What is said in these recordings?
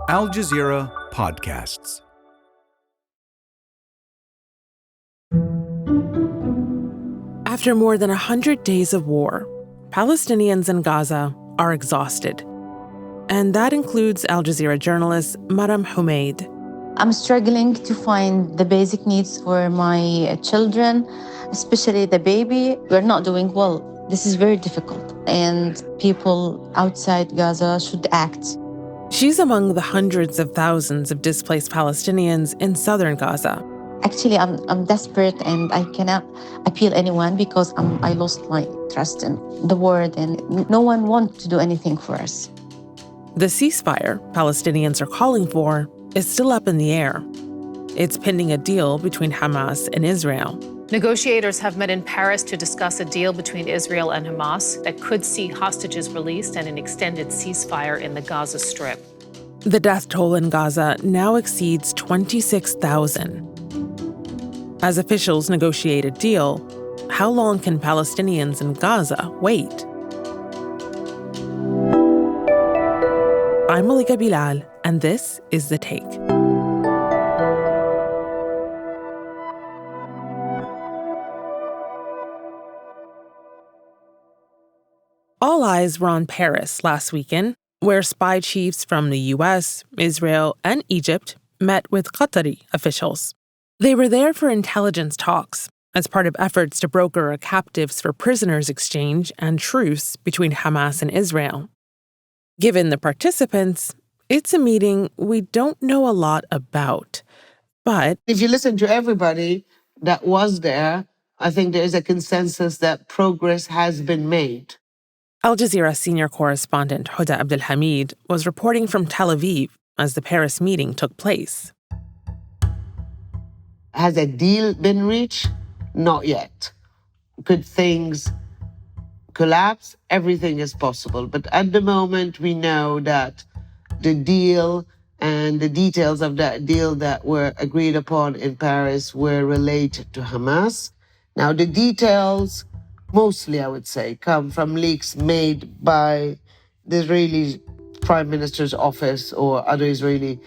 Al Jazeera Podcasts. After more than 100 days of war, Palestinians in Gaza are exhausted. And that includes Al Jazeera journalist Maram Humaid. I'm struggling to find the basic needs for my children, especially the baby. We're not doing well. This is very difficult, and people outside Gaza should act. She's among the hundreds of thousands of displaced Palestinians in southern Gaza. Actually, I'm desperate, and I cannot appeal anyone because I lost my trust in the world, and no one wants to do anything for us. The ceasefire Palestinians are calling for is still up in the air. It's pending a deal between Hamas and Israel. Negotiators have met in Paris to discuss a deal between Israel and Hamas that could see hostages released and an extended ceasefire in the Gaza Strip. The death toll in Gaza now exceeds 26,000. As officials negotiate a deal, how long can Palestinians in Gaza wait? I'm Malika Bilal, and this is The Take. All eyes were on Paris last weekend, where spy chiefs from the U.S., Israel, and Egypt met with Qatari officials. They were there for intelligence talks as part of efforts to broker a captives for prisoners exchange and truce between Hamas and Israel. Given the participants, it's a meeting we don't know a lot about. But if you listen to everybody that was there, I think there is a consensus that progress has been made. Al Jazeera senior correspondent Hoda Abdel-Hamid was reporting from Tel Aviv as the Paris meeting took place. Has a deal been reached? Not yet. Could things collapse? Everything is possible. But at the moment, we know that the deal and the details of that deal that were agreed upon in Paris were related to Hamas. Now, the details, mostly, I would say, come from leaks made by the Israeli Prime Minister's office or other Israeli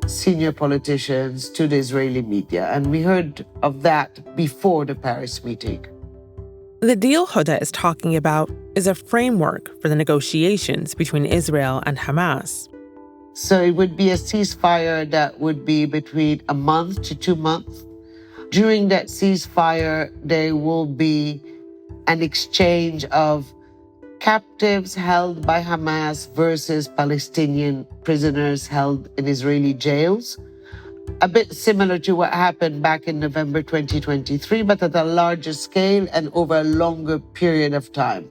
senior politicians to the Israeli media. And we heard of that before the Paris meeting. The deal Hoda is talking about is a framework for the negotiations between Israel and Hamas. So it would be a ceasefire that would be between a month to 2 months. During that ceasefire, there will be an exchange of captives held by Hamas versus Palestinian prisoners held in Israeli jails. A bit similar to what happened back in November 2023, but at a larger scale and over a longer period of time.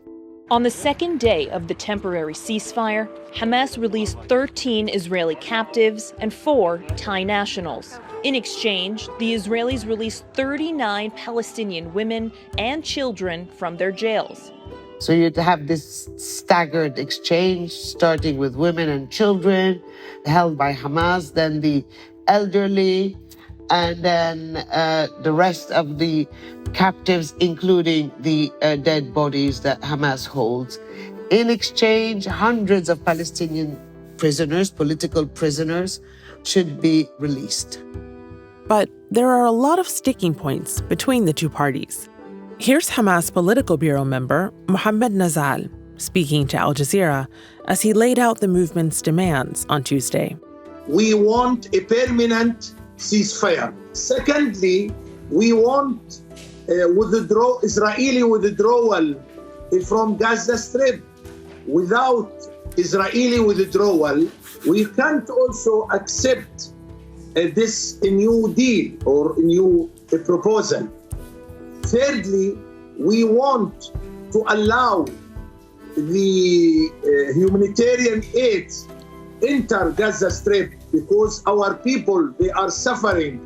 On the second day of the temporary ceasefire, Hamas released 13 Israeli captives and 4 Thai nationals. In exchange, the Israelis released 39 Palestinian women and children from their jails. So you'd have this staggered exchange, starting with women and children held by Hamas, then the elderly, and then the rest of the captives, including the dead bodies that Hamas holds. In exchange, hundreds of Palestinian prisoners, political prisoners, should be released. But there are a lot of sticking points between the two parties. Here's Hamas Political Bureau member Mohammed Nazal speaking to Al Jazeera as he laid out the movement's demands on Tuesday. We want a permanent ceasefire. Secondly, we want Israeli withdrawal from Gaza Strip. Without Israeli withdrawal, we can't also accept this new deal or new proposal. Thirdly, we want to allow the humanitarian aid enter Gaza Strip because our people, they are suffering.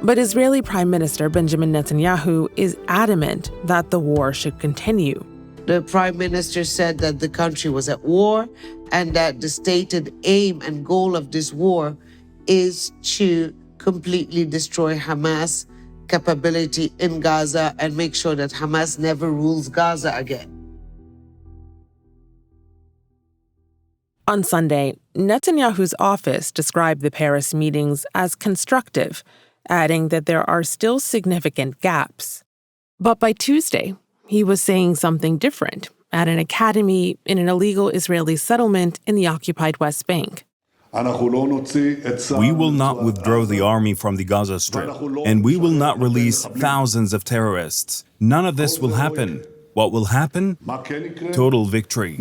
But Israeli Prime Minister Benjamin Netanyahu is adamant that the war should continue. The Prime Minister said that the country was at war and that the stated aim and goal of this war is to completely destroy Hamas capability in Gaza and make sure that Hamas never rules Gaza again. On Sunday, Netanyahu's office described the Paris meetings as constructive, adding that there are still significant gaps. But by Tuesday, he was saying something different at an academy in an illegal Israeli settlement in the occupied West Bank. We will not withdraw the army from the Gaza Strip, and we will not release thousands of terrorists. None of this will happen. What will happen? Total victory.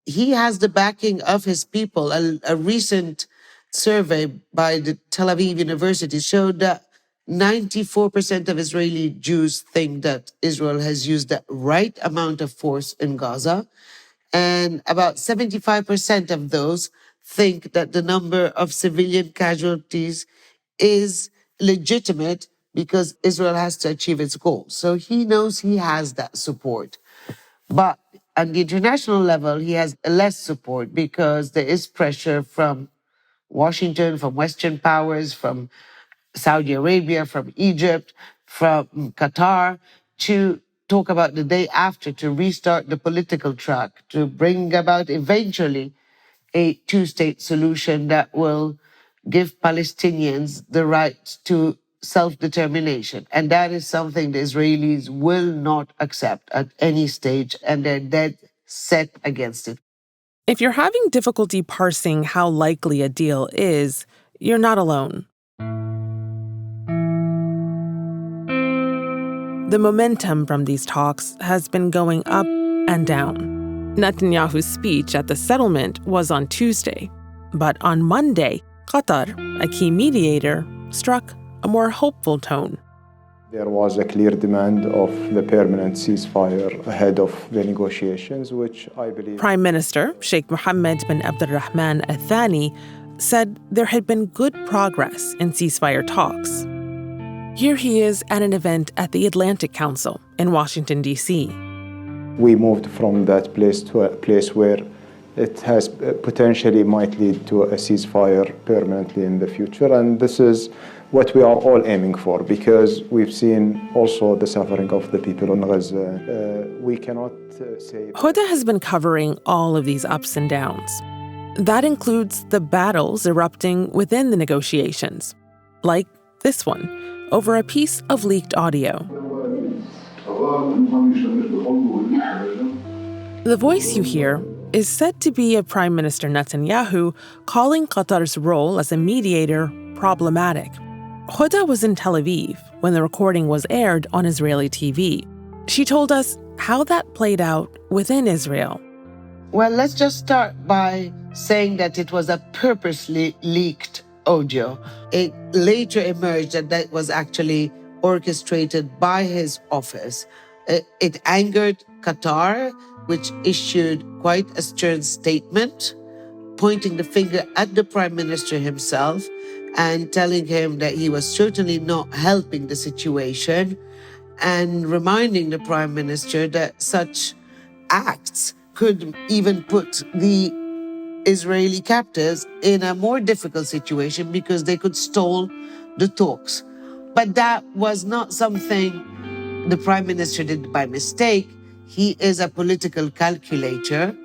He has the backing of his people. A recent survey by the Tel Aviv University showed that 94% of Israeli Jews think that Israel has used the right amount of force in Gaza. And about 75% of those think that the number of civilian casualties is legitimate because Israel has to achieve its goals. So he knows he has that support. But on the international level, he has less support because there is pressure from Washington, from Western powers, from Saudi Arabia, from Egypt, from Qatar, to talk about the day after, to restart the political track, to bring about eventually a two-state solution that will give Palestinians the right to self-determination. And that is something the Israelis will not accept at any stage, and they're dead set against it. If you're having difficulty parsing how likely a deal is, you're not alone. The momentum from these talks has been going up and down. Netanyahu's speech at the settlement was on Tuesday, but on Monday, Qatar, a key mediator, struck a more hopeful tone. There was a clear demand of the permanent ceasefire ahead of the negotiations, which I believe... Prime Minister Sheikh Mohammed bin Abdel-Rahman Al Thani said there had been good progress in ceasefire talks. Here he is at an event at the Atlantic Council in Washington, D.C. We moved from that place to a place where it has potentially might lead to a ceasefire permanently in the future. And this is what we are all aiming for, because we've seen also the suffering of the people in Gaza. We cannot say... Hoda has been covering all of these ups and downs. That includes the battles erupting within the negotiations, like this one, over a piece of leaked audio. The voice you hear is said to be of Prime Minister Netanyahu calling Qatar's role as a mediator problematic. Hoda was in Tel Aviv when the recording was aired on Israeli TV. She told us how that played out within Israel. Well, let's just start by saying that it was a purposely leaked audio. It later emerged that that was actually orchestrated by his office. It angered Qatar, which issued quite a stern statement, pointing the finger at the Prime Minister himself and telling him that he was certainly not helping the situation, and reminding the Prime Minister that such acts could even put the Israeli captives in a more difficult situation because they could stall the talks. But that was not something the Prime Minister did by mistake. He is a political calculator,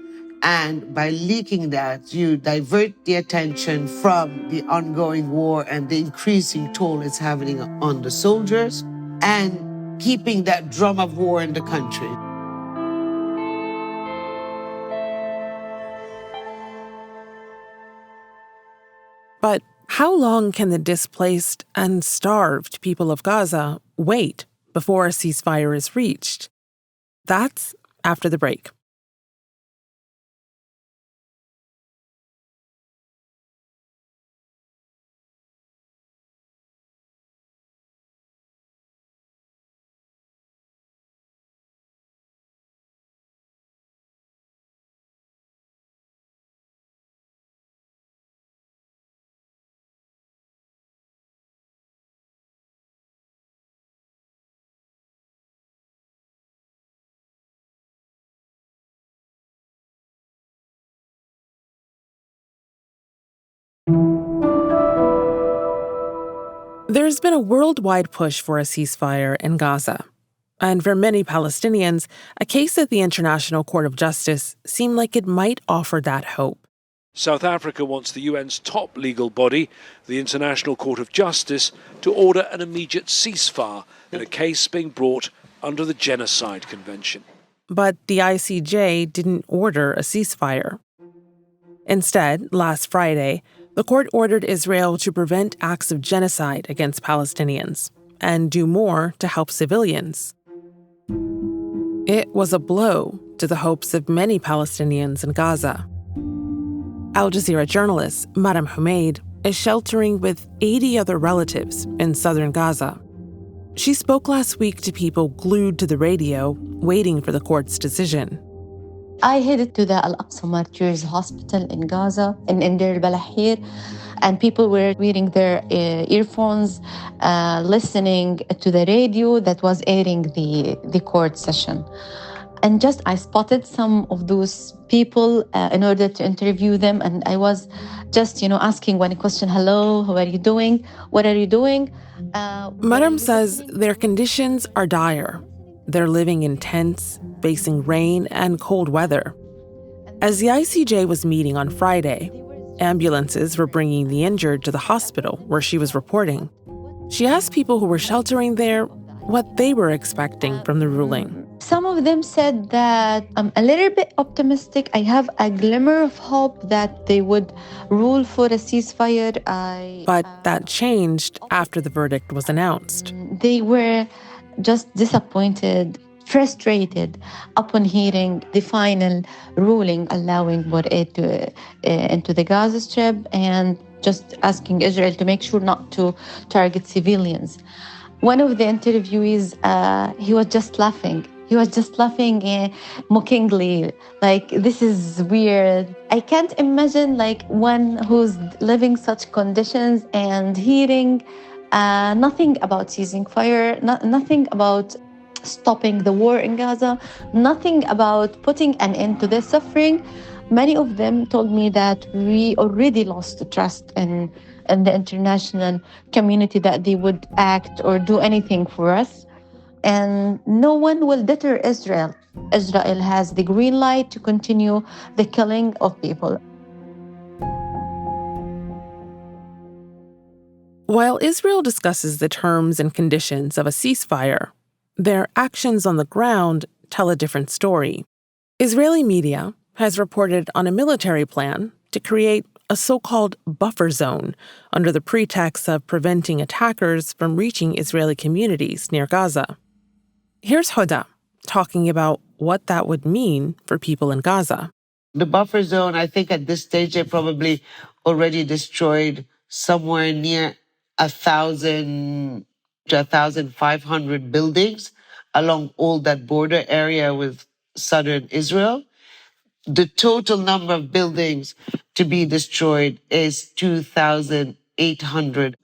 and by leaking that, you divert the attention from the ongoing war and the increasing toll it's having on the soldiers, and keeping that drum of war in the country. But how long can the displaced and starved people of Gaza wait before a ceasefire is reached? That's after the break. There's been a worldwide push for a ceasefire in Gaza. And for many Palestinians, a case at the International Court of Justice seemed like it might offer that hope. South Africa wants the UN's top legal body, the International Court of Justice, to order an immediate ceasefire in a case being brought under the Genocide Convention. But the ICJ didn't order a ceasefire. Instead, last Friday, the court ordered Israel to prevent acts of genocide against Palestinians and do more to help civilians. It was a blow to the hopes of many Palestinians in Gaza. Al Jazeera journalist Maram Humaid is sheltering with 80 other relatives in southern Gaza. She spoke last week to people glued to the radio, waiting for the court's decision. I headed to the Al-Aqsa Martyrs Hospital in Gaza, in Deir al-Balahir, and people were wearing their earphones, listening to the radio that was airing the court session. And just I spotted some of those people in order to interview them. And I was just, asking one question, hello, how are you doing? What are you doing? Maram says their conditions are dire. They're living in tents, facing rain and cold weather. As the ICJ was meeting on Friday, ambulances were bringing the injured to the hospital where she was reporting. She asked people who were sheltering there what they were expecting from the ruling. Some of them said that I'm a little bit optimistic. I have a glimmer of hope that they would rule for a ceasefire. But that changed after the verdict was announced. They were just disappointed, frustrated upon hearing the final ruling allowing war aid into the Gaza Strip and just asking Israel to make sure not to target civilians. One of the interviewees, he was just laughing. He was just laughing mockingly, like, this is weird. I can't imagine one who's living such conditions and hearing nothing about ceasing fire, nothing about stopping the war in Gaza, nothing about putting an end to their suffering. Many of them told me that we already lost trust in the international community that they would act or do anything for us. And no one will deter Israel. Israel has the green light to continue the killing of people. While Israel discusses the terms and conditions of a ceasefire, their actions on the ground tell a different story. Israeli media has reported on a military plan to create a so-called buffer zone under the pretext of preventing attackers from reaching Israeli communities near Gaza. Here's Hoda talking about what that would mean for people in Gaza. The buffer zone, I think at this stage, they probably already destroyed somewhere near 1,000 to 1,500 buildings along all that border area with southern Israel. The total number of buildings to be destroyed is 2,800.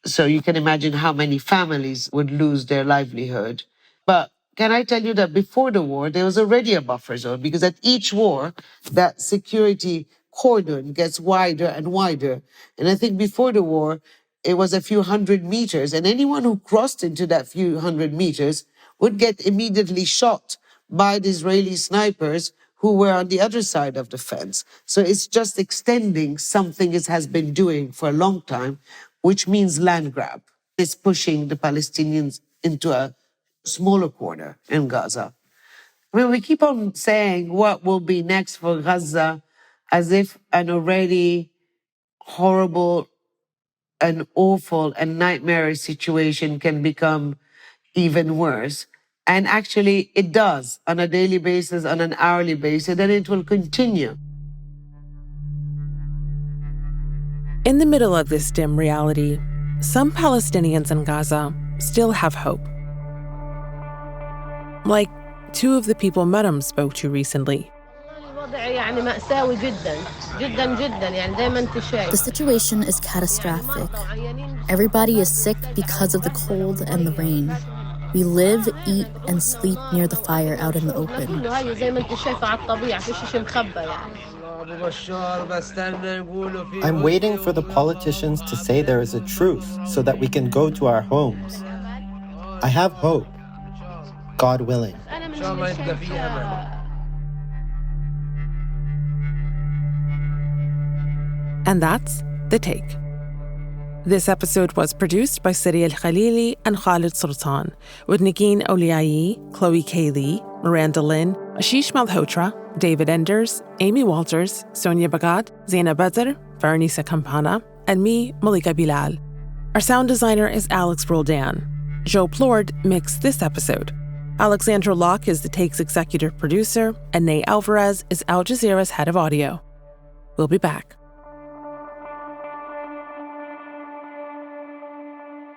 So you can imagine how many families would lose their livelihood. But can I tell you that before the war, there was already a buffer zone, because at each war, that security cordon gets wider and wider. And I think before the war, it was a few hundred meters. And anyone who crossed into that few hundred meters would get immediately shot by the Israeli snipers who were on the other side of the fence. So it's just extending something it has been doing for a long time, which means land grab. It's pushing the Palestinians into a smaller corner in Gaza. I mean, we keep on saying what will be next for Gaza as if an already horrible and awful and nightmarish situation can become even worse. And actually it does on a daily basis, on an hourly basis, and it will continue. In the middle of this dim reality, some Palestinians in Gaza still have hope. Like two of the people Maram spoke to recently. The situation is catastrophic. Everybody is sick because of the cold and the rain. We live, eat, and sleep near the fire out in the open. I'm waiting for the politicians to say there is a truce so that we can go to our homes. I have hope. God willing. And that's The Take. This episode was produced by Sarí el-Khalili and Khaled Soltan, with Negin Owliaei, Chloe K. Lee, Miranda Lin, Ashish Malhotra, David Enders, Amy Walters, Sonia Abou-Gad, Zainab Badr, Veronisa Campana, and me, Malika Bilal. Our sound designer is Alex Roldan. Joe Plourde mixed this episode. Alexandra Locke is The Take's executive producer, and Ney Alvarez is Al Jazeera's head of audio. We'll be back.